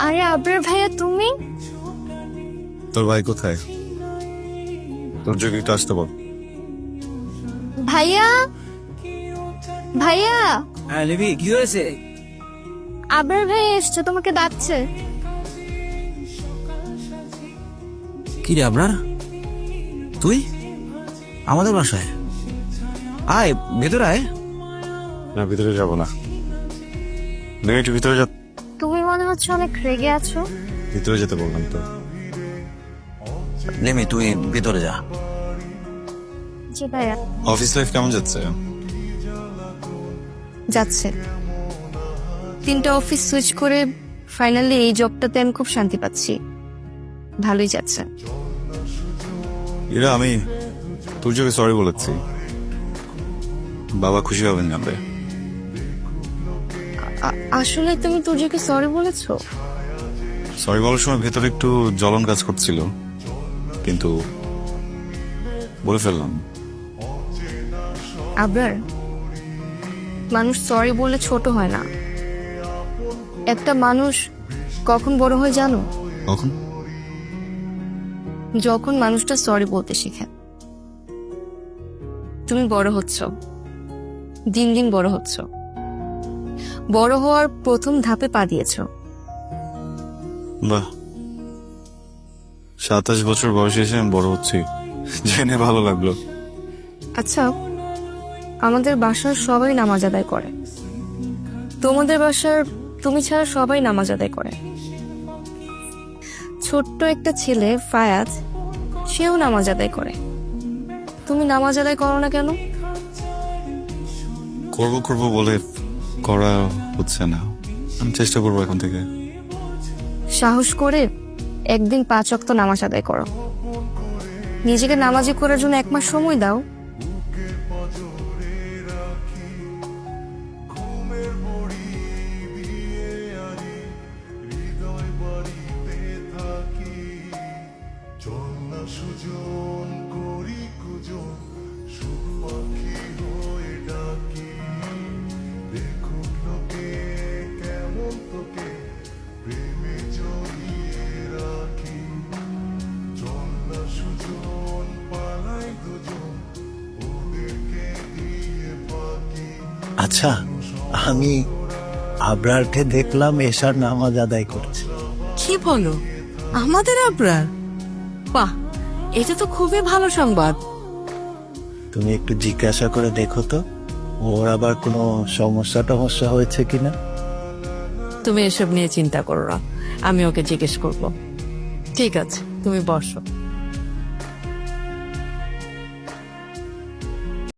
আরে আবরার ভাইয়া তুমি? তোর ভাই কোথায়? তোর যোগ একটু আসতে বল। ভাইয়া ভাইয়া হ্যাঁ লিবি, কি হয়েছে? আবরার ভাইয়া এসছে, তোমাকে ডাকছে। কি রে আপনার? তুই আমাদের বাসায় আয়, ভেতরে আয়। না, ভিতরে যাব না। দেখে একটু ভিতরে যা। তুমি মনে হচ্ছে অনেক রেগে আছো। ভিতরে যেতে বললাম তো। নেমি, তুই ভেতরে যা। জি ভাইয়া। অফিস লাইফ কেমন যাচ্ছে? যাচ্ছে। 3টা অফিস সুইচ করে ফাইনালি এই জবটাতে আমি খুব শান্তি পাচ্ছি। ভালোই যাচ্ছে। এরা আমি তোর যোগে সরি বলেছি। বাবা খুশি হবেন জানবে। আসলে তুমি তুর্যকে সরি বলেছো? সরি বলার সময় ভেতরে একটু জ্বলন কাজ করছিল, কিন্তু বলে ফেললাম। আবরার, মানুষ সরি বলে ছোট হয় না। একটা মানুষ কখন বড় হয় জানো? কখন? যখন মানুষটা সরি বলতে শিখে। তুমি বড় হচ্ছ, দিন দিন বড় হচ্ছ। বড় হওয়ার প্রথম ধাপে পা দিয়েছ। বাহ, 27 বছর বয়সে এসে আমি বড় হচ্ছি, জেনে ভালো লাগলো। আচ্ছা, আমাদের বাসার সবাই নামাজ আদায় করে। তোমাদের বাসার তুমি ছাড়া সবাই নামাজ আদায় করে। ছোট্ট একটা ছেলে ফায়াজ, সেও নামাজ আদায় করে। তুমি নামাজ আদায় করো না কেন? করবো করবো বলে করা হচ্ছে না। আমি চেষ্টা করবো এখন থেকে। সাহস করে একদিন 5 ওয়াক্ত নামাজ আদায় করো। নিজেকে নামাজি করার জন্য 1 মাস সময় দাও। আচ্ছা, আমি আবরারকে দেখলাম এশার নামাজ আদায় করছে। কি বলো, আমাদের আবরার? বাহ, এটা তো খুবই ভালো সংবাদ। তুমি একটু জিজ্ঞাসা করে দেখো তো, ওর আবার কোনো সমস্যা হয়েছে কিনা। তুমি এসব নিয়ে চিন্তা করো না, আমি ওকে জিজ্ঞেস করব। ঠিক আছে, তুমি বসো।